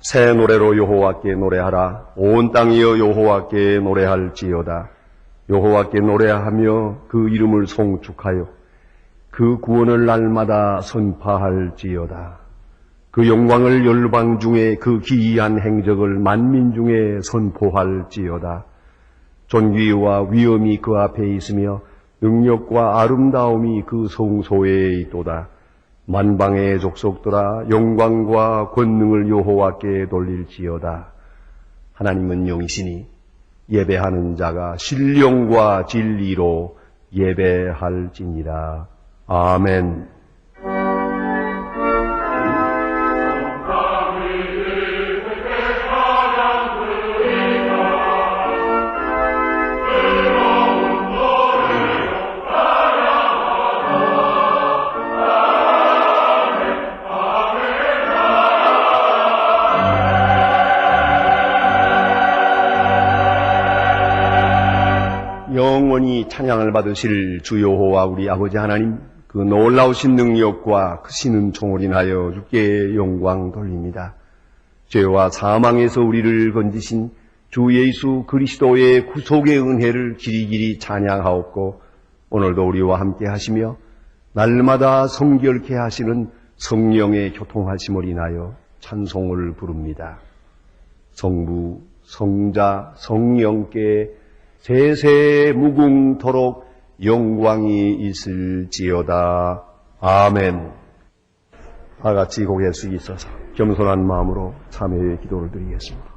새 노래로 여호와께 노래하라. 온 땅이여 여호와께 노래할지어다. 여호와께 노래하며 그 이름을 송축하여 그 구원을 날마다 선파할지어다. 그 영광을 열방 중에 그 기이한 행적을 만민 중에 선포할지어다. 존귀와 위엄이 그 앞에 있으며 능력과 아름다움이 그 성소에 있도다. 만방의 족속들아 영광과 권능을 여호와께 돌릴지어다. 하나님은 영이시니 예배하는 자가 신령과 진리로 예배할지니라. 아멘. 영원히 찬양을 받으실 주 여호와 우리 아버지 하나님, 그 놀라우신 능력과 크신 은총을 인하여 주께 영광 돌립니다. 죄와 사망에서 우리를 건지신 주 예수 그리스도의 구속의 은혜를 길이길이 찬양하옵고, 오늘도 우리와 함께 하시며 날마다 성결케 하시는 성령의 교통하심을 인하여 찬송을 부릅니다. 성부, 성자, 성령께 세세 무궁토록 영광이 있을지어다. 아멘. 다 같이 고개 숙이셔서 겸손한 마음으로 참회의 기도를 드리겠습니다.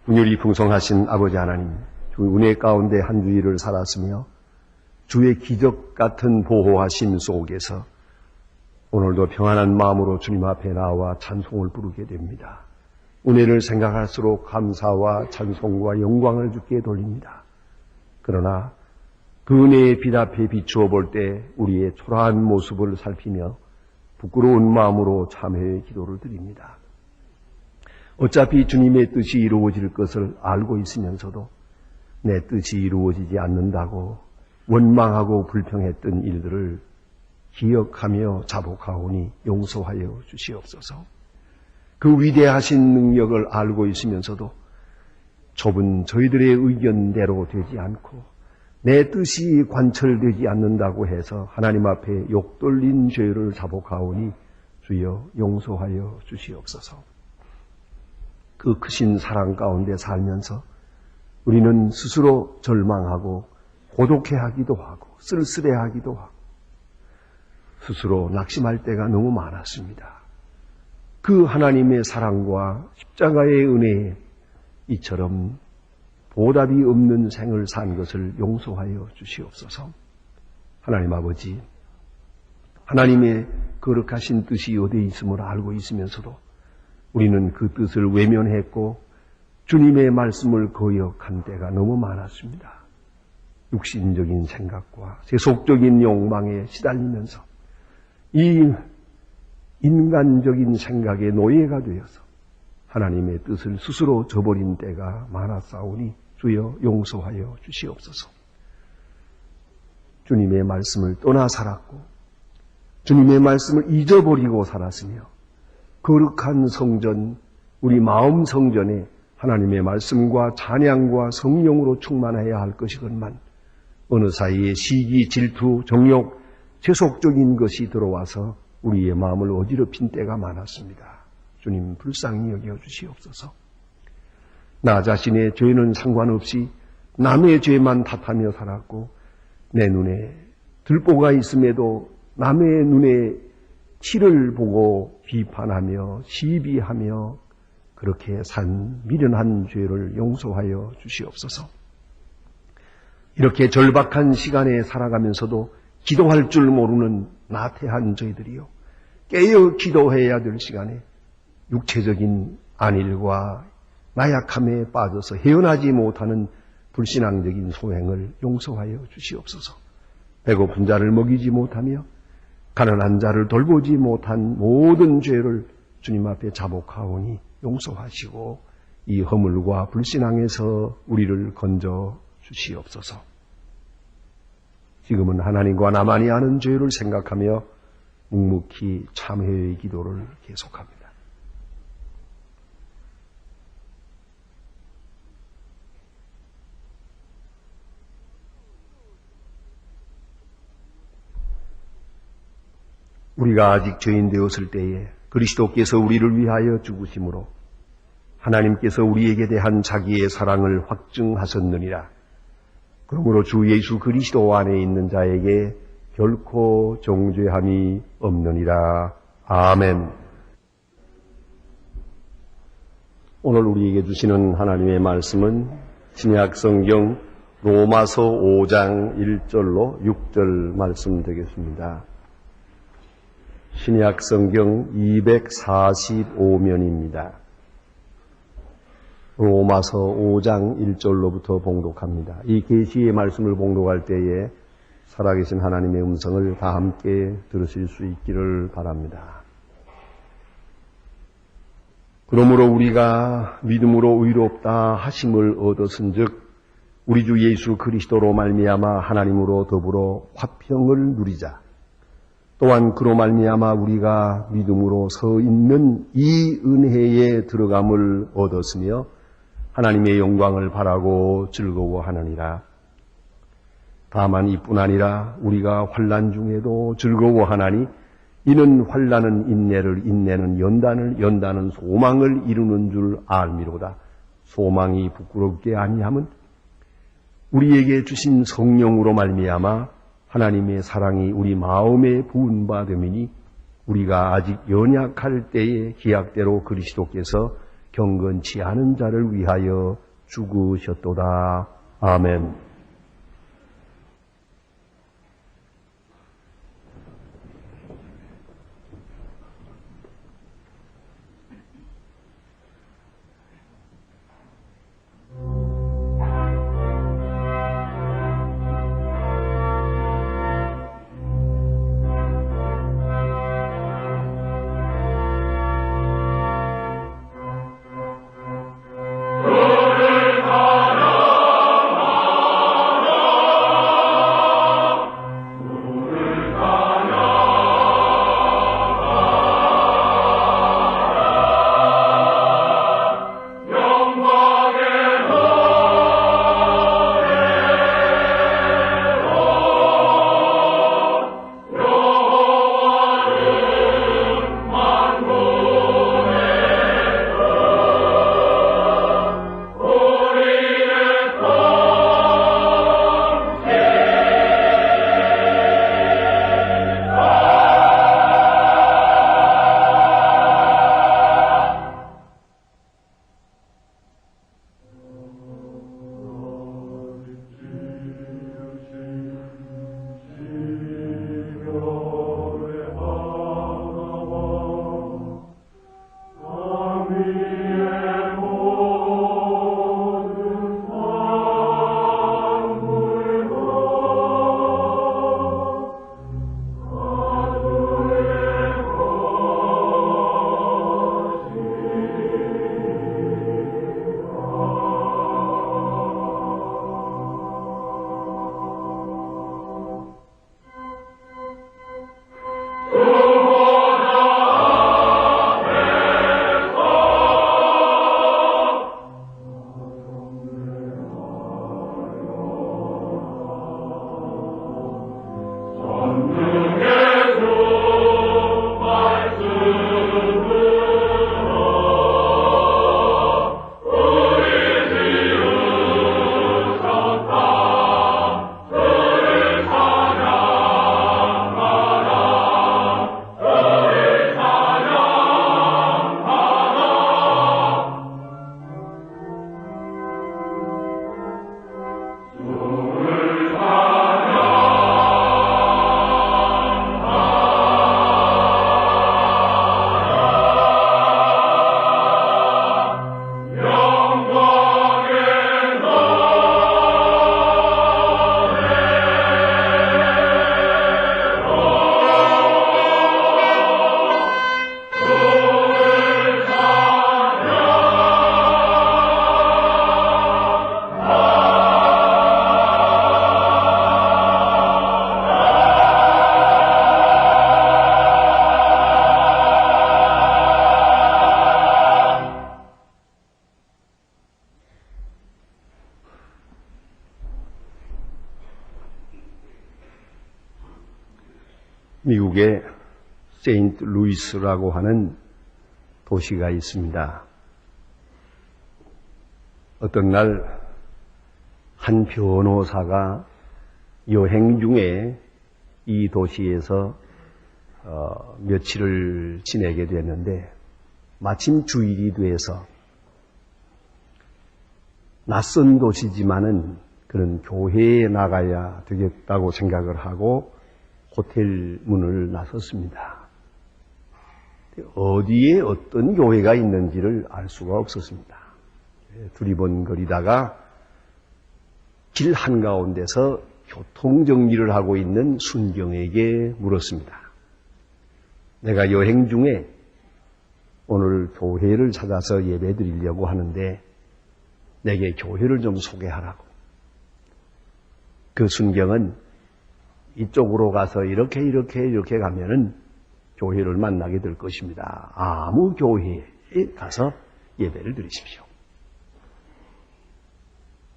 은율이 풍성하신 아버지 하나님, 주 은혜 가운데 한 주일을 살았으며 주의 기적 같은 보호하심 속에서 오늘도 평안한 마음으로 주님 앞에 나와 찬송을 부르게 됩니다. 은혜를 생각할수록 감사와 찬송과 영광을 주께 돌립니다. 그러나 그 은혜의 빛 앞에 비추어 볼 때 우리의 초라한 모습을 살피며 부끄러운 마음으로 참회의 기도를 드립니다. 어차피 주님의 뜻이 이루어질 것을 알고 있으면서도 내 뜻이 이루어지지 않는다고 원망하고 불평했던 일들을 기억하며 자복하오니 용서하여 주시옵소서. 그 위대하신 능력을 알고 있으면서도 좁은 저희들의 의견대로 되지 않고 내 뜻이 관철되지 않는다고 해서 하나님 앞에 욕돌린 죄를 자복하오니 주여 용서하여 주시옵소서. 그 크신 사랑 가운데 살면서 우리는 스스로 절망하고 고독해하기도 하고 쓸쓸해하기도 하고 스스로 낙심할 때가 너무 많았습니다. 그 하나님의 사랑과 십자가의 은혜에 이처럼 보답이 없는 생을 산 것을 용서하여 주시옵소서. 하나님 아버지, 하나님의 거룩하신 뜻이 어디에 있음을 알고 있으면서도 우리는 그 뜻을 외면했고 주님의 말씀을 거역한 때가 너무 많았습니다. 육신적인 생각과 세속적인 욕망에 시달리면서 이 인간적인 생각의 노예가 되어서 하나님의 뜻을 스스로 저버린 때가 많았사오니 주여 용서하여 주시옵소서. 주님의 말씀을 떠나 살았고 주님의 말씀을 잊어버리고 살았으며 거룩한 성전, 우리 마음 성전에 하나님의 말씀과 찬양과 성령으로 충만해야 할 것이건만 어느 사이에 시기, 질투, 정욕, 세속적인 것이 들어와서 우리의 마음을 어지럽힌 때가 많았습니다. 주님 불쌍히 여겨주시옵소서. 나 자신의 죄는 상관없이 남의 죄만 탓하며 살았고 내 눈에 들보가 있음에도 남의 눈에 티를 보고 비판하며 시비하며 그렇게 산 미련한 죄를 용서하여 주시옵소서. 이렇게 절박한 시간에 살아가면서도 기도할 줄 모르는 나태한 저희들이요, 깨어 기도해야 될 시간에 육체적인 안일과 나약함에 빠져서 헤어나지 못하는 불신앙적인 소행을 용서하여 주시옵소서. 배고픈 자를 먹이지 못하며 가난한 자를 돌보지 못한 모든 죄를 주님 앞에 자복하오니 용서하시고 이 허물과 불신앙에서 우리를 건져 주시옵소서. 지금은 하나님과 나만이 아는 죄를 생각하며 묵묵히 참회의 기도를 계속합니다. 우리가 아직 죄인 되었을 때에 그리스도께서 우리를 위하여 죽으심으로 하나님께서 우리에게 대한 자기의 사랑을 확증하셨느니라. 그러므로 주 예수 그리스도 안에 있는 자에게 결코 정죄함이 없느니라. 아멘. 오늘 우리에게 주시는 하나님의 말씀은 신약 성경 로마서 5장 1절로 6절 말씀 되겠습니다. 신약 성경 245면입니다. 로마서 5장 1절로부터 봉독합니다. 이 계시의 말씀을 봉독할 때에 살아계신 하나님의 음성을 다 함께 들으실 수 있기를 바랍니다. 그러므로 우리가 믿음으로 의롭다 하심을 얻었은즉 우리 주 예수 그리스도로 말미암아 하나님으로 더불어 화평을 누리자. 또한 그로 말미암아 우리가 믿음으로 서 있는 이 은혜에 들어감을 얻었으며 하나님의 영광을 바라고 즐거워하느니라. 다만 이뿐 아니라 우리가 환난 중에도 즐거워하나니 이는 환난은 인내를, 인내는 연단을, 연단은 소망을 이루는 줄 알미로다. 소망이 부끄럽게 아니함은 우리에게 주신 성령으로 말미암아 하나님의 사랑이 우리 마음에 부은 바 됨이니 우리가 아직 연약할 때에 기약대로 그리스도께서 경건치 않은 자를 위하여 죽으셨도다. 아멘. 미국의 세인트 루이스라고 하는 도시가 있습니다. 어떤 날 한 변호사가 여행 중에 이 도시에서 며칠을 지내게 됐는데 마침 주일이 돼서 낯선 도시지만은 그런 교회에 나가야 되겠다고 생각을 하고 호텔 문을 나섰습니다. 어디에 어떤 교회가 있는지를 알 수가 없었습니다. 두리번거리다가 길 한가운데서 교통정리를 하고 있는 순경에게 물었습니다. 내가 여행 중에 오늘 교회를 찾아서 예배 드리려고 하는데 내게 교회를 좀 소개하라고. 그 순경은 이쪽으로 가서 이렇게 가면은 교회를 만나게 될 것입니다. 아무 교회에 가서 예배를 드리십시오.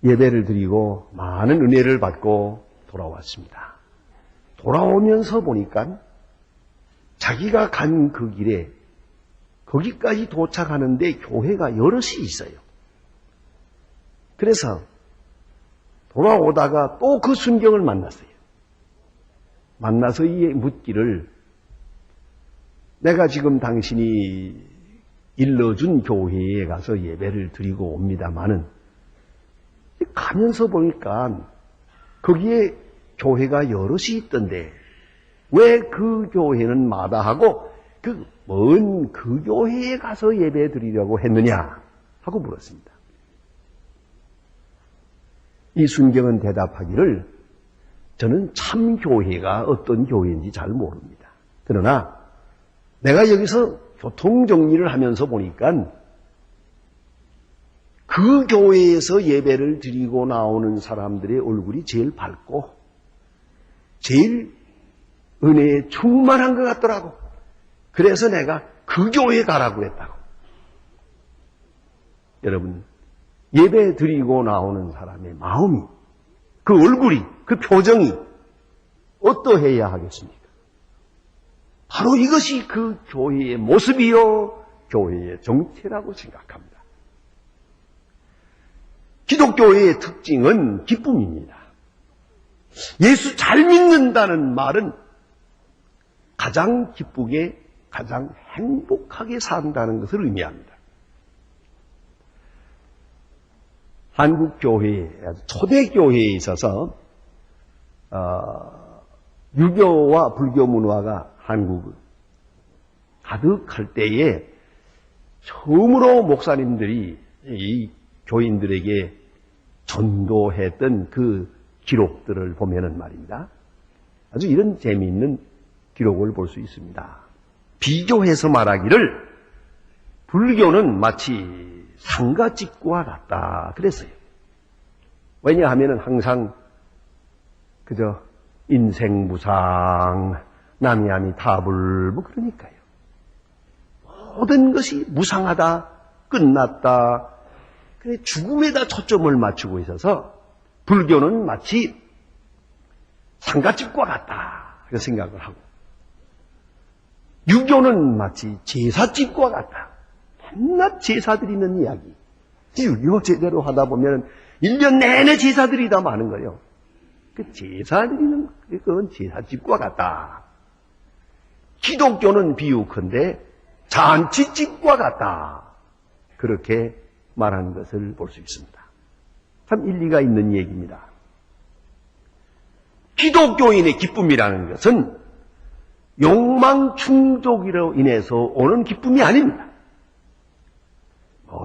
예배를 드리고 많은 은혜를 받고 돌아왔습니다. 돌아오면서 보니까 자기가 간 그 길에 거기까지 도착하는데 교회가 여럿이 있어요. 그래서 돌아오다가 또 그 순경을 만났어요. 만나서 묻기를 내가 지금 당신이 일러준 교회에 가서 예배를 드리고 옵니다마는 가면서 보니까 거기에 교회가 여럿이 있던데 왜 그 교회는 마다하고 그 먼 그 교회에 가서 예배 드리려고 했느냐 하고 물었습니다. 이 순경은 대답하기를 저는 참 교회가 어떤 교회인지 잘 모릅니다. 그러나 내가 여기서 교통정리를 하면서 보니까 그 교회에서 예배를 드리고 나오는 사람들의 얼굴이 제일 밝고 제일 은혜에 충만한 것 같더라고. 그래서 내가 그 교회에 가라고 했다고. 여러분, 예배 드리고 나오는 사람의 마음이, 그 얼굴이, 그 표정이 어떠해야 하겠습니까? 바로 이것이 그 교회의 모습이요, 교회의 정체라고 생각합니다. 기독교의 특징은 기쁨입니다. 예수 잘 믿는다는 말은 가장 기쁘게, 가장 행복하게 산다는 것을 의미합니다. 한국 교회, 초대교회에 있어서 유교와 불교 문화가 한국을 가득할 때에 처음으로 목사님들이 이 교인들에게 전도했던 그 기록들을 보면은 말입니다. 아주 이런 재미있는 기록을 볼 수 있습니다. 비교해서 말하기를 불교는 마치 상가집과 같다 그랬어요. 왜냐하면 항상 그저 인생무상, 남이아미타불 뭐 그러니까요. 모든 것이 무상하다, 끝났다, 그래 죽음에다 초점을 맞추고 있어서 불교는 마치 상가집과 같다 이렇게 생각을 하고, 유교는 마치 제사집과 같다. 맨날 제사 드리는 이야기. 유교 제대로 하다 보면 1년 내내 제사 드리다 마는 거예요. 그 제사 드리는 그건 제사집과 같다. 기독교는 비유컨대 잔치집과 같다. 그렇게 말하는 것을 볼 수 있습니다. 참 일리가 있는 얘기입니다. 기독교인의 기쁨이라는 것은 욕망 충족으로 인해서 오는 기쁨이 아닙니다.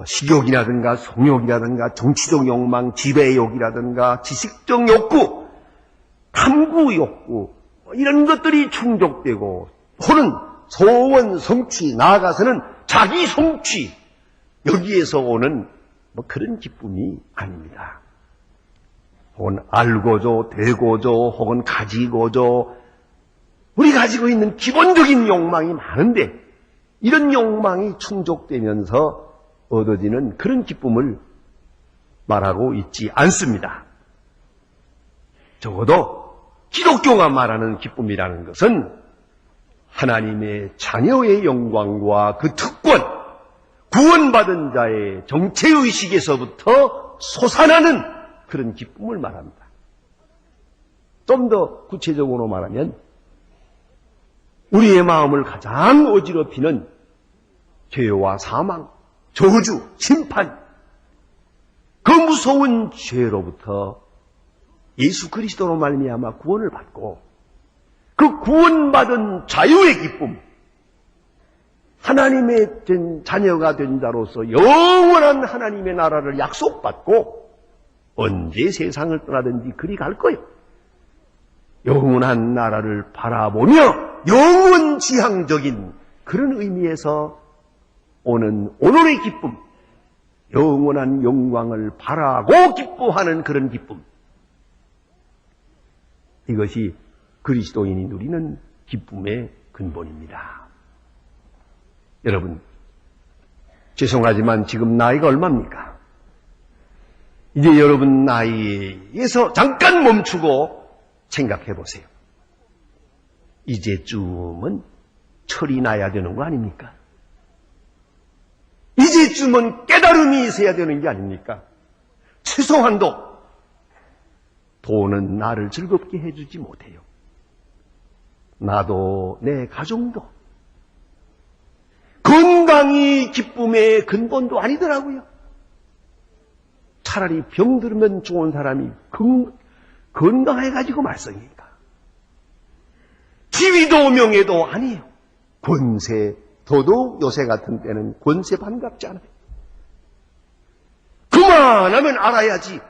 식욕이라든가 성욕이라든가 정치적 욕망, 지배욕이라든가 지식적 욕구, 탐구 욕구 이런 것들이 충족되고 혹은 소원 성취, 나아가서는 자기 성취, 여기에서 오는 그런 기쁨이 아닙니다. 혹은 알고조, 되고조, 혹은 가지고조, 우리 가지고 있는 기본적인 욕망이 많은데 이런 욕망이 충족되면서 얻어지는 그런 기쁨을 말하고 있지 않습니다. 적어도 기독교가 말하는 기쁨이라는 것은 하나님의 자녀의 영광과 그 특권, 구원받은 자의 정체의식에서부터 솟아나는 그런 기쁨을 말합니다. 좀 더 구체적으로 말하면 우리의 마음을 가장 어지럽히는 죄와 사망, 저주, 심판, 그 무서운 죄로부터 예수 그리스도로 말미암아 구원을 받고 그 구원받은 자유의 기쁨, 하나님의 된 자녀가 된 자로서 영원한 하나님의 나라를 약속받고 언제 세상을 떠나든지 그리 갈 거예요. 영원한 나라를 바라보며 영원지향적인 그런 의미에서 오는 오늘의 기쁨, 영원한 영광을 바라고 기뻐하는 그런 기쁨, 이것이 그리스도인이 누리는 기쁨의 근본입니다. 여러분, 죄송하지만 지금 나이가 얼마입니까? 이제 여러분 나이에서 잠깐 멈추고 생각해 보세요. 이제쯤은 철이 나야 되는 거 아닙니까? 이제쯤은 깨달음이 있어야 되는 게 아닙니까? 최소한도 돈은 나를 즐겁게 해주지 못해요. 나도 내 가정도. 건강이 기쁨의 근본도 아니더라고요. 차라리 병들면 좋은 사람이 건강해가지고 말썽이니까. 지위도 명예도 아니에요. 권세, 더더욱 요새 같은 때는 권세 반갑지 않아요. 그만하면 알아야지.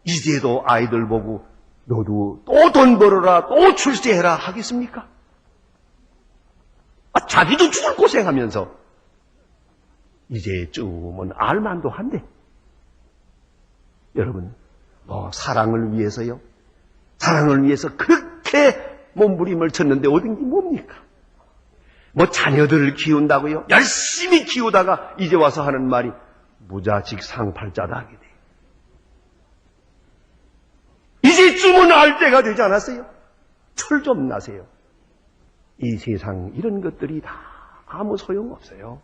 이제도 아이들 보고 너도 또 돈 벌어라, 또 출세해라 하겠습니까? 자기도 죽을 고생하면서 이제쯤은 알만도 한데. 여러분, 사랑을 위해서요? 사랑을 위해서 그렇게 몸부림을 쳤는데 얻은 게 뭡니까? 자녀들을 키운다고요? 열심히 키우다가 이제 와서 하는 말이 무자식 상팔자다 하게 돼요. 이제쯤은 알 때가 되지 않았어요? 철 좀 나세요. 이 세상 이런 것들이 다 아무 소용없어요.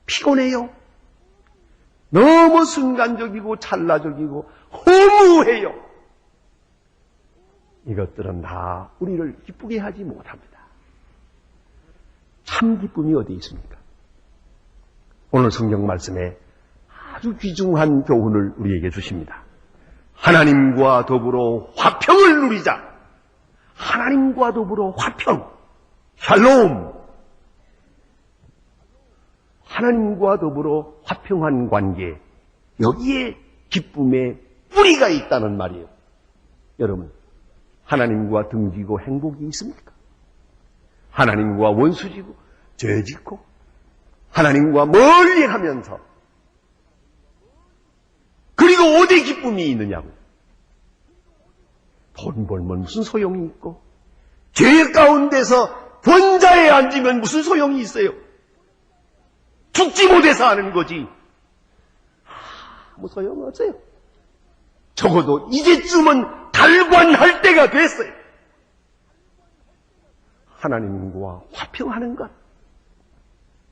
피곤해요. 너무 순간적이고 찰나적이고 허무해요. 이것들은 다 우리를 기쁘게 하지 못합니다. 참 기쁨이 어디 있습니까? 오늘 성경 말씀에 아주 귀중한 교훈을 우리에게 주십니다. 하나님과 더불어 화평을 누리자. 하나님과 더불어 화평, 샬롬. 하나님과 더불어 화평한 관계, 여기에 기쁨의 뿌리가 있다는 말이에요. 여러분, 하나님과 등지고 행복이 있습니까? 하나님과 원수지고 죄짓고 하나님과 멀리하면서 그리고 어디 기쁨이 있느냐고. 돈 벌면 무슨 소용이 있고 죄 가운데서 권자에 앉으면 무슨 소용이 있어요? 죽지 못해서 하는 거지. 아무 소용없어요. 적어도 이제쯤은 달관할 때가 됐어요. 하나님과 화평하는 것,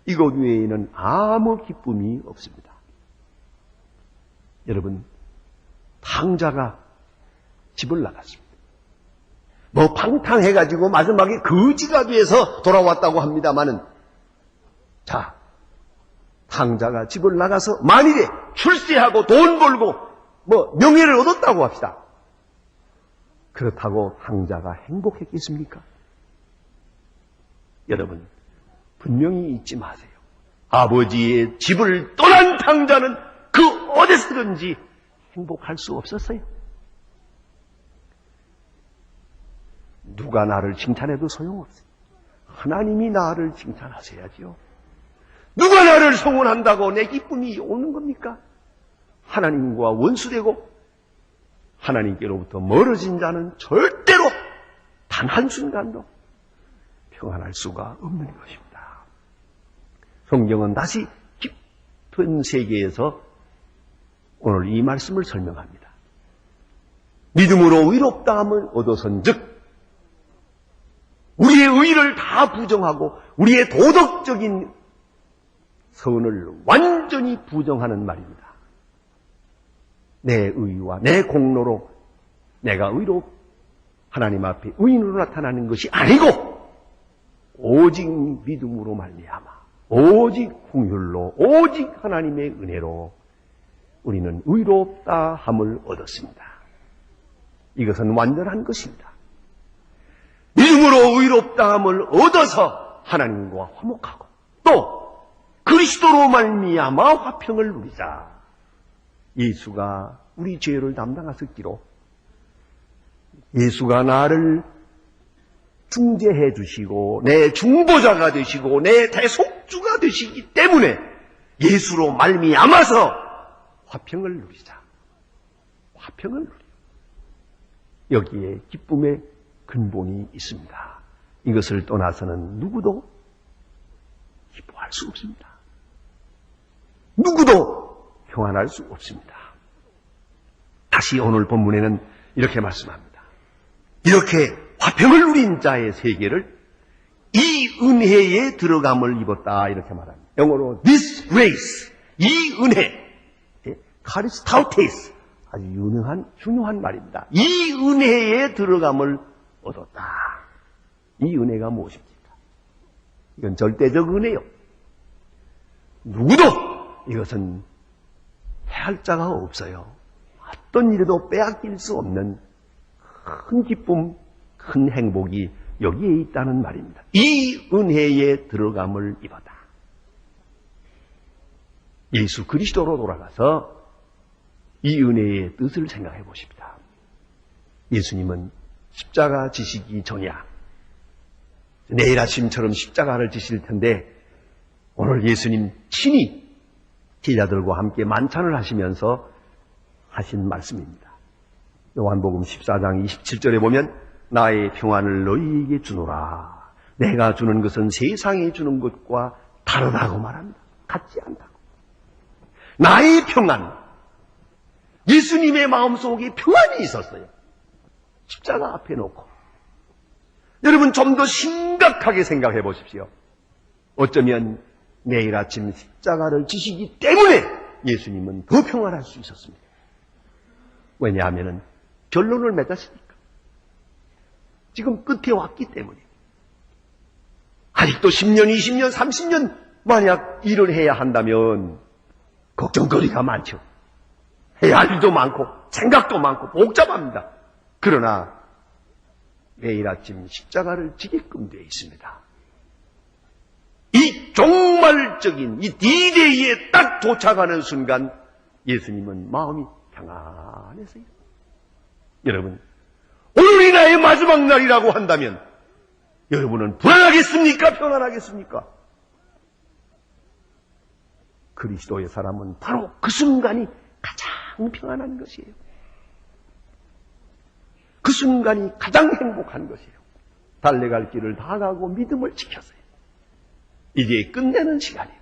이것 외에는 아무 기쁨이 없습니다. 여러분, 탕자가 집을 나갔습니다. 방탕해가지고 마지막에 거지가 돼서 돌아왔다고 합니다마는, 자, 탕자가 집을 나가서 만일에 출세하고 돈 벌고 명예를 얻었다고 합시다. 그렇다고 탕자가 행복했겠습니까? 여러분, 분명히 잊지 마세요. 아버지의 집을 떠난 탕자는 그 어디서든지 행복할 수 없었어요. 누가 나를 칭찬해도 소용없어요. 하나님이 나를 칭찬하셔야지요. 누가 나를 성원한다고 내 기쁨이 오는 겁니까? 하나님과 원수되고 하나님께로부터 멀어진 자는 절대로 단 한순간도 평안할 수가 없는 것입니다. 성경은 다시 깊은 세계에서 오늘 이 말씀을 설명합니다. 믿음으로 의롭다함을 얻어선즉 우리의 의를 다 부정하고 우리의 도덕적인 선을 완전히 부정하는 말입니다. 내 의와 내 공로로 내가 의로 하나님 앞에 의인으로 나타나는 것이 아니고 오직 믿음으로 말미암아 오직 긍휼로 오직 하나님의 은혜로 우리는 의롭다 함을 얻었습니다. 이것은 완전한 것입니다. 믿음으로 의롭다 함을 얻어서 하나님과 화목하고 또 그리스도로 말미암아 화평을 누리자. 예수가 우리 죄를 담당하셨기로 예수가 나를 중재해 주시고 내 중보자가 되시고 내 대속주가 되시기 때문에 예수로 말미암아서 화평을 누리자. 화평을 누리자. 여기에 기쁨의 근본이 있습니다. 이것을 떠나서는 누구도 기뻐할 수 없습니다. 누구도 평안할 수 없습니다. 다시 오늘 본문에는 이렇게 말씀합니다. 이렇게 화평을 누린 자의 세계를 이 은혜에 들어감을 입었다 이렇게 말합니다. 영어로 this grace, 이 은혜, 카리스타우테스, 아주 중요한 말입니다. 이 은혜에 들어감을 얻었다. 이 은혜가 무엇입니까? 이건 절대적 은혜요. 누구도 이것은 해할 자가 없어요. 어떤 일에도 빼앗길 수 없는 큰 기쁨, 큰 행복이 여기에 있다는 말입니다. 이 은혜에 들어감을 입었다. 예수 그리스도로 돌아가서 이 은혜의 뜻을 생각해 보십니다. 예수님은 십자가 지시기 전이야. 내일 아침처럼 십자가를 지실 텐데 오늘 예수님 친히 제자들과 함께 만찬을 하시면서 하신 말씀입니다. 요한복음 14장 27절에 보면 나의 평안을 너희에게 주노라. 내가 주는 것은 세상이 주는 것과 다르다고 말합니다. 같지 않다고. 나의 평안. 예수님의 마음속에 평안이 있었어요. 십자가 앞에 놓고. 여러분 좀 더 심각하게 생각해 보십시오. 어쩌면 내일 아침 십자가를 지시기 때문에 예수님은 더 평안할 수 있었습니다. 왜냐하면 결론을 맺었으니까. 지금 끝에 왔기 때문에. 아직도 10년, 20년, 30년 만약 일을 해야 한다면 걱정거리가 많죠. 해야 할 일도 많고 생각도 많고 복잡합니다. 그러나 내일 아침 십자가를 지게끔 되어 있습니다. 이 종말적인 이 D-Day에 딱 도착하는 순간 예수님은 마음이 평안해서요. 여러분, 오늘이 나의 마지막 날이라고 한다면 여러분은 불안하겠습니까? 평안하겠습니까? 그리스도의 사람은 바로 그 순간이 가장 평안한 것이에요. 그 순간이 가장 행복한 것이에요. 달려갈 길을 다 가고 믿음을 지켰어요. 이제 끝내는 시간이에요.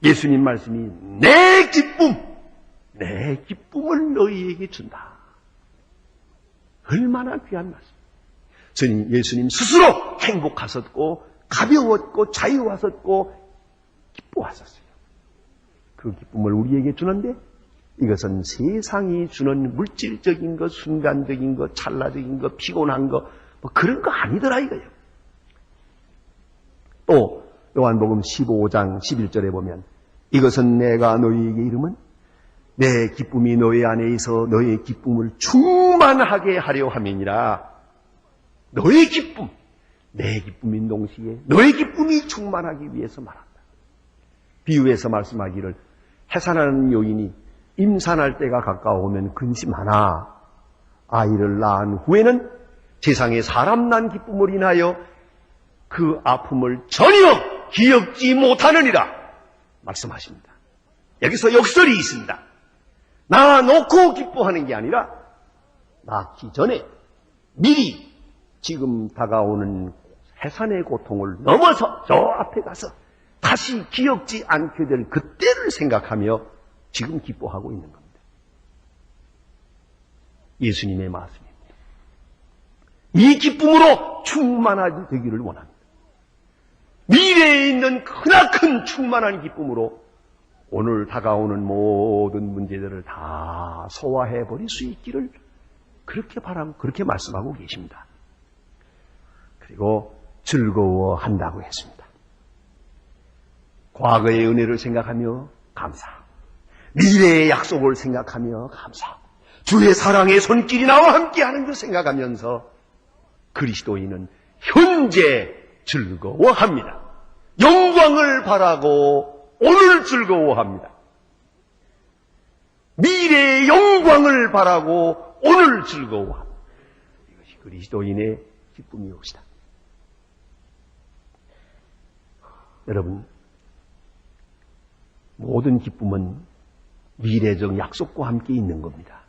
예수님 말씀이 내 기쁨을 너희에게 준다. 얼마나 귀한 말씀. 예수님 스스로 행복하셨고 가벼웠고 자유하셨고 기뻐하셨어요. 그 기쁨을 우리에게 주는데 이것은 세상이 주는 물질적인 것, 순간적인 것, 찰나적인 것, 피곤한 것, 뭐 그런 거 아니더라 이거예요. 또 요한복음 15장 11절에 보면 이것은 내가 너희에게 이름은 내 기쁨이 너희 안에 있어 너희의 기쁨을 충만하게 하려 함이니라. 너의 기쁨, 내 기쁨인 동시에 너의 기쁨이 충만하기 위해서 말한다. 비유해서 말씀하기를 해산하는 여인이 임산할 때가 가까워오면 근심하나 아이를 낳은 후에는 세상에 사람 난 기쁨을 인하여 그 아픔을 전혀 기억지 못하느니라 말씀하십니다. 여기서 역설이 있습니다. 낳아놓고 기뻐하는 게 아니라 낳기 전에 미리 지금 다가오는 해산의 고통을 넘어서 저 앞에 가서 다시 기억지 않게 될 그때를 생각하며 지금 기뻐하고 있는 겁니다. 예수님의 말씀입니다. 이 기쁨으로 충만하기를 원합니다. 미래에 있는 크나큰 충만한 기쁨으로 오늘 다가오는 모든 문제들을 다 소화해 버릴 수 있기를 그렇게 바라고 그렇게 말씀하고 계십니다. 그리고 즐거워한다고 했습니다. 과거의 은혜를 생각하며 감사하고 미래의 약속을 생각하며 감사하고 주의 사랑의 손길이 나와 함께하는 것을 생각하면서 그리스도인은 현재 즐거워합니다. 영광을 바라고 오늘 즐거워합니다. 미래의 영광을 바라고 오늘 즐거워합니다. 이것이 그리스도인의 기쁨이옵시다. 여러분, 모든 기쁨은 미래적 약속과 함께 있는 겁니다.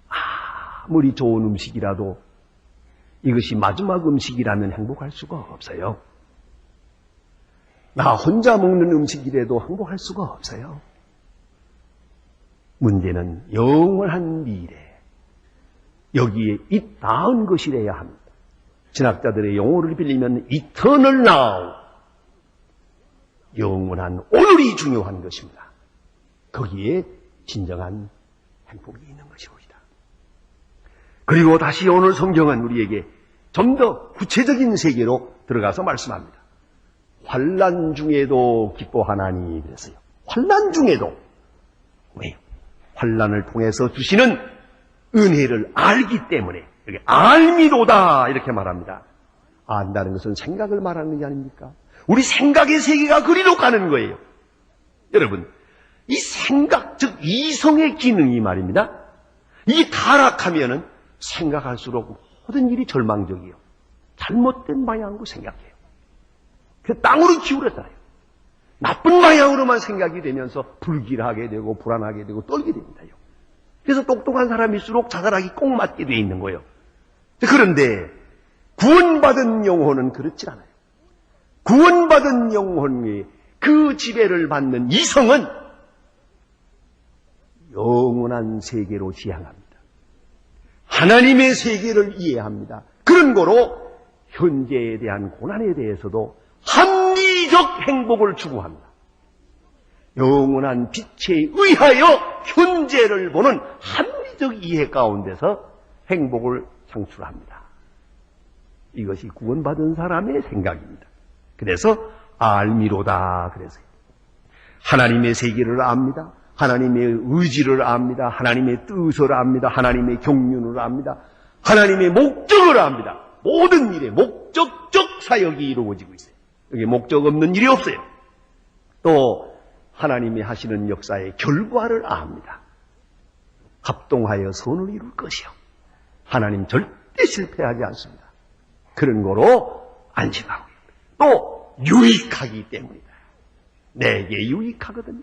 아무리 좋은 음식이라도 이것이 마지막 음식이라면 행복할 수가 없어요. 나 혼자 먹는 음식이라도 행복할 수가 없어요. 문제는 영원한 미래, 여기에 나은 것이래야 합니다. 신학자들의 용어를 빌리면 eternal now, 영원한 오늘이 중요한 것입니다. 거기에 진정한 행복이 있는 것이옵니다. 그리고 다시 오늘 성경은 우리에게 좀 더 구체적인 세계로 들어가서 말씀합니다. 환난 중에도 기뻐하나니 그랬어요. 환난 중에도. 왜요? 환난을 통해서 주시는 은혜를 알기 때문에 여기 알미로다 이렇게 말합니다. 안다는 것은 생각을 말하는 게 아닙니까? 우리 생각의 세계가 그리로 가는 거예요. 여러분, 이 생각, 즉 이성의 기능이 말입니다. 이게 타락하면은 생각할수록 모든 일이 절망적이요. 잘못된 방향으로 생각해요. 그 땅으로 기울었잖아요. 나쁜 방향으로만 생각이 되면서 불길하게 되고 불안하게 되고 떨게 됩니다. 그래서 똑똑한 사람일수록 자살하기 꼭 맞게 돼 있는 거예요. 그런데 구원받은 영혼은 그렇지 않아요. 구원받은 영혼이 그 지배를 받는 이성은 영원한 세계로 지향합니다. 하나님의 세계를 이해합니다. 그런 거로 현재에 대한 고난에 대해서도 합리적 행복을 추구합니다. 영원한 빛에 의하여 현재를 보는 합리적 이해 가운데서 행복을 창출합니다. 이것이 구원받은 사람의 생각입니다. 그래서 알미로다 그래서요. 하나님의 세계를 압니다. 하나님의 의지를 압니다. 하나님의 뜻을 압니다. 하나님의 경륜을 압니다. 하나님의 목적을 압니다. 모든 일에 목적적 사역이 이루어지고 있어요. 여기 목적 없는 일이 없어요. 또 하나님이 하시는 역사의 결과를 압니다. 합동하여 선을 이룰 것이요. 하나님 절대 실패하지 않습니다. 그런 거로 안심하고요. 또 유익하기 때문이다. 내게 유익하거든요.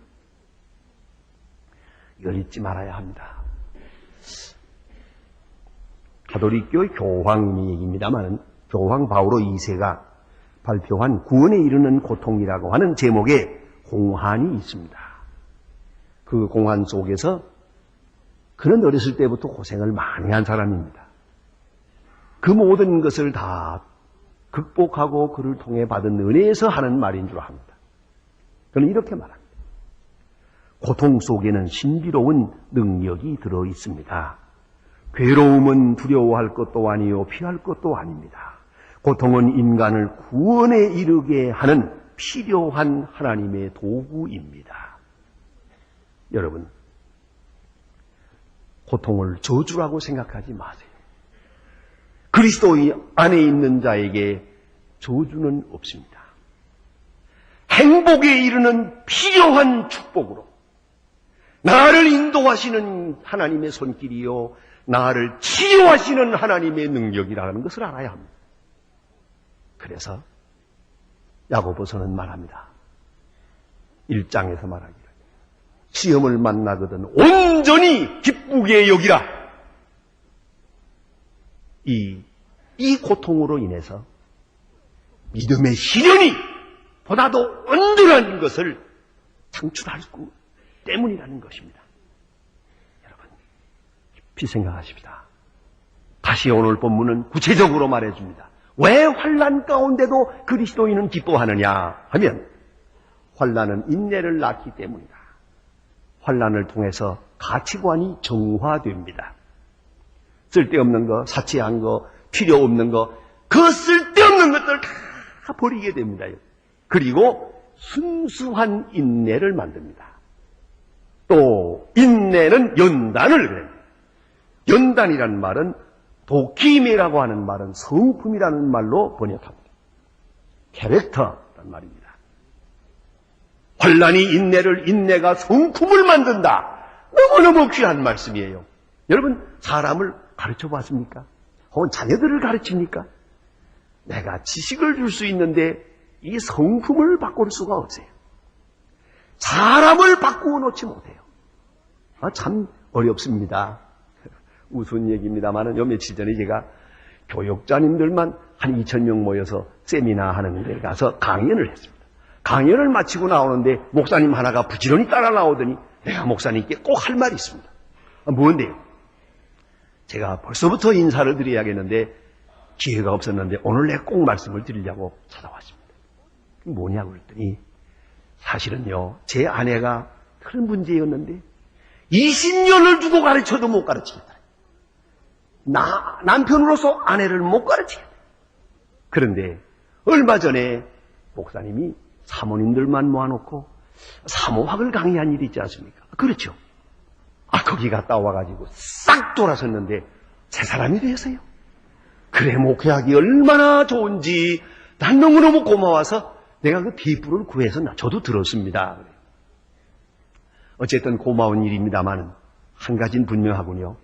이걸 잊지 말아야 합니다. 가톨릭교의 교황이 얘기입니다만 교황 바오로 2세가 발표한 구원에 이르는 고통이라고 하는 제목의 공환이 있습니다. 그 공환 속에서 그는 어렸을 때부터 고생을 많이 한 사람입니다. 그 모든 것을 다 극복하고 그를 통해 받은 은혜에서 하는 말인 줄 압니다. 그는 이렇게 말합니다. 고통 속에는 신비로운 능력이 들어 있습니다. 괴로움은 두려워할 것도 아니요 피할 것도 아닙니다. 고통은 인간을 구원에 이르게 하는 필요한 하나님의 도구입니다. 여러분, 고통을 저주라고 생각하지 마세요. 그리스도 안에 있는 자에게 저주는 없습니다. 행복에 이르는 필요한 축복으로 나를 인도하시는 하나님의 손길이요 나를 치유하시는 하나님의 능력이라는 것을 알아야 합니다. 그래서 야고보서는 말합니다. 1장에서 말하기를 시험을 만나거든 온전히 기쁘게 여기라. 이 고통으로 인해서 믿음의 시련이 보다도 온전한 것을 창출할 수 때문이라는 것입니다. 여러분, 깊이 생각하십시다. 다시 오늘 본문은 구체적으로 말해줍니다. 왜 환난 가운데도 그리스도인은 기뻐하느냐 하면 환난은 인내를 낳기 때문이다. 환난을 통해서 가치관이 정화됩니다. 쓸데없는 거, 사치한 거, 필요 없는 거, 그 쓸데없는 것들 다 버리게 됩니다. 그리고 순수한 인내를 만듭니다. 또 인내는 연단을 그래요. 연단이라는 말은 도킴이라고 하는 말은 성품이라는 말로 번역합니다. 캐릭터란 말입니다. 환난이 인내를, 인내가 성품을 만든다. 너무너무 귀한 말씀이에요. 여러분, 사람을 가르쳐 봤습니까? 혹은 자녀들을 가르칩니까? 내가 지식을 줄 수 있는데 이 성품을 바꿀 수가 없어요. 사람을 바꾸어 놓지 못해요. 참 어렵습니다. 우스운 얘기입니다만 요 며칠 전에 제가 교육자님들만 한 2,000명 모여서 세미나 하는 데 가서 강연을 했습니다. 강연을 마치고 나오는데 목사님 하나가 부지런히 따라 나오더니 내가 목사님께 꼭 할 말이 있습니다. 뭔데요? 제가 벌써부터 인사를 드려야겠는데 기회가 없었는데 오늘 내가 꼭 말씀을 드리려고 찾아왔습니다. 뭐냐고 그랬더니 사실은요, 제 아내가 그런 문제였는데 20년을 두고 가르쳐도 못 가르치겠다. 남편으로서 아내를 못 가르치겠다. 그런데 얼마 전에 목사님이 사모님들만 모아놓고 사모학을 강의한 일이 있지 않습니까? 그렇죠. 거기 갔다 와가지고 싹 돌아섰는데 새 사람이 되었어요. 그래, 목회하기 얼마나 좋은지 난 너무너무 고마워서 내가 그 뒷불을 구해서 저도 들었습니다. 어쨌든 고마운 일입니다만 한 가지는 분명하군요.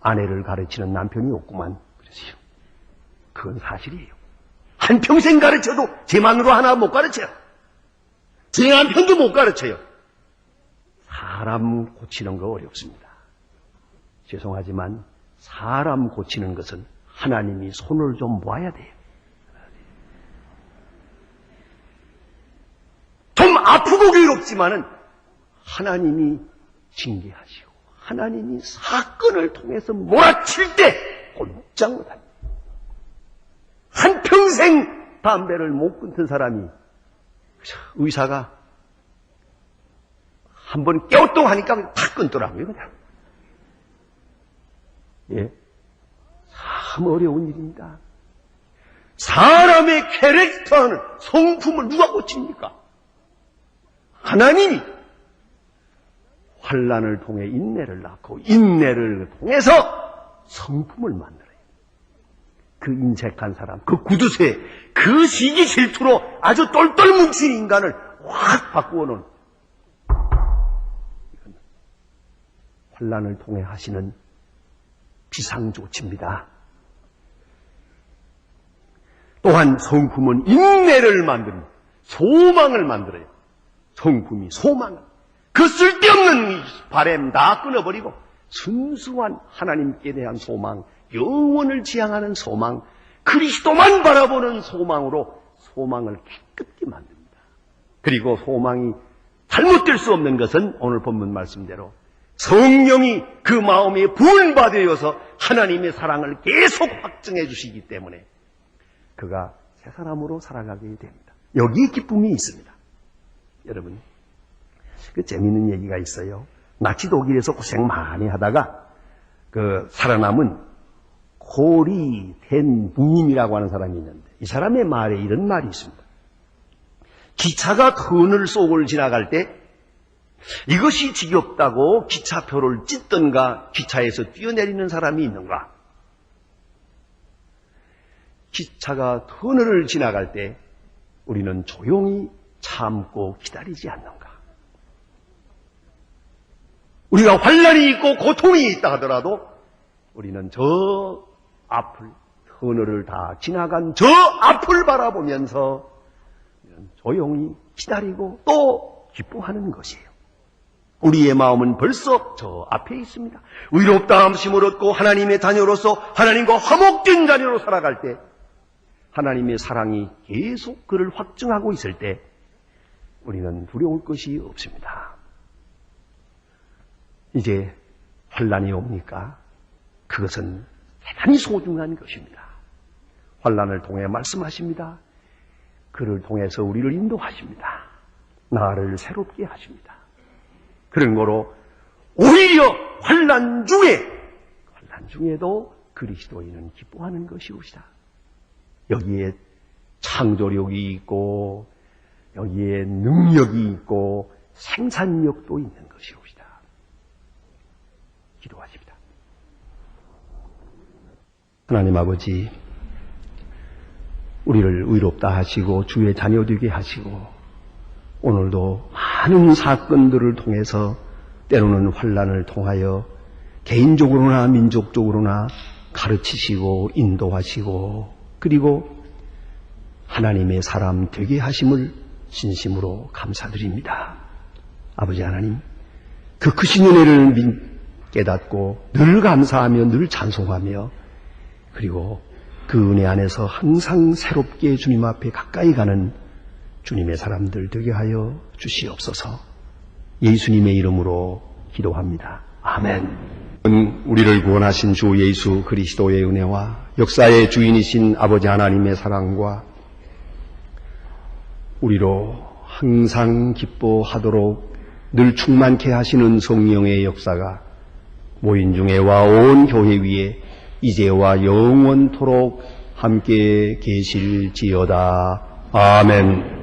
아내를 가르치는 남편이 없구만. 그러세요. 그건 사실이에요. 한평생 가르쳐도 제 마누라 하나 못 가르쳐요. 제 남편도 못 가르쳐요. 사람 고치는 거 어렵습니다. 죄송하지만 사람 고치는 것은 하나님이 손을 좀 모아야 돼요. 좀 아프고 괴롭지만은 하나님이 징계하시고 하나님이 사건을 통해서 몰아칠 때 꼼짝 못합니다. 한평생 담배를 못 끊던 사람이 의사가 한번 깨우뚱 하니까 탁 끊더라고요, 그냥. 예. 참 어려운 일입니다. 사람의 캐릭터는 성품을 누가 고칩니까? 하나님이 환난을 통해 인내를 낳고 인내를 통해서 성품을 만들어요. 그 인색한 사람, 그 구두쇠, 그 시기 질투로 아주 똘똘 뭉친 인간을 확 바꾸어 놓은 환난을 통해 하시는 비상조치입니다. 또한 성품은 인내를 만듭니다. 소망을 만들어요. 성품이 소망을. 그 쓸데없는 바램 다 끊어버리고 순수한 하나님께 대한 소망, 영원을 지향하는 소망, 그리스도만 바라보는 소망으로 소망을 깨끗게 만듭니다. 그리고 소망이 잘못될 수 없는 것은 오늘 본문 말씀대로 성령이 그 마음에 부은바되어서 하나님의 사랑을 계속 확증해 주시기 때문에 그가 새 사람으로 살아가게 됩니다. 여기에 기쁨이 있습니다. 여러분, 그 재미있는 얘기가 있어요. 나치 독일에서 고생 많이 하다가 그 살아남은 코리 된 부임이라고 하는 사람이 있는데 이 사람의 말에 이런 말이 있습니다. 기차가 터널 속을 지나갈 때 이것이 지겹다고 기차표를 찢던가 기차에서 뛰어내리는 사람이 있는가? 기차가 터널을 지나갈 때 우리는 조용히 참고 기다리지 않는가? 우리가 환난이 있고 고통이 있다 하더라도 우리는 저 앞을, 터널을 다 지나간 저 앞을 바라보면서 조용히 기다리고 또 기뻐하는 것이에요. 우리의 마음은 벌써 저 앞에 있습니다. 의롭다 함심을 얻고 하나님의 자녀로서 하나님과 화목된 자녀로 살아갈 때 하나님의 사랑이 계속 그를 확증하고 있을 때 우리는 두려울 것이 없습니다. 이제 환난이 옵니까? 그것은 대단히 소중한 것입니다. 환난을 통해 말씀하십니다. 그를 통해서 우리를 인도하십니다. 나를 새롭게 하십니다. 그런 거로 오히려 환난 중에도 그리스도인은 기뻐하는 것이옵시다. 여기에 창조력이 있고 여기에 능력이 있고 생산력도 있는 것이옵시다. 기도하십니다. 하나님 아버지, 우리를 의롭다 하시고 주의 자녀 되게 하시고 오늘도 많은 사건들을 통해서 때로는 환난을 통하여 개인적으로나 민족적으로나 가르치시고 인도하시고 그리고 하나님의 사람 되게 하심을 진심으로 감사드립니다. 아버지 하나님, 그 크신 은혜를 깨닫고 늘 감사하며 늘 찬송하며 그리고 그 은혜 안에서 항상 새롭게 주님 앞에 가까이 가는 주님의 사람들 되게 하여 주시옵소서. 예수님의 이름으로 기도합니다. 아멘. 우리를 구원하신 주 예수 그리스도의 은혜와 역사의 주인이신 아버지 하나님의 사랑과 우리로 항상 기뻐하도록 늘 충만케 하시는 성령의 역사가 모인 중에와 온 교회 위에 이제와 영원토록 함께 계실지어다. 아멘.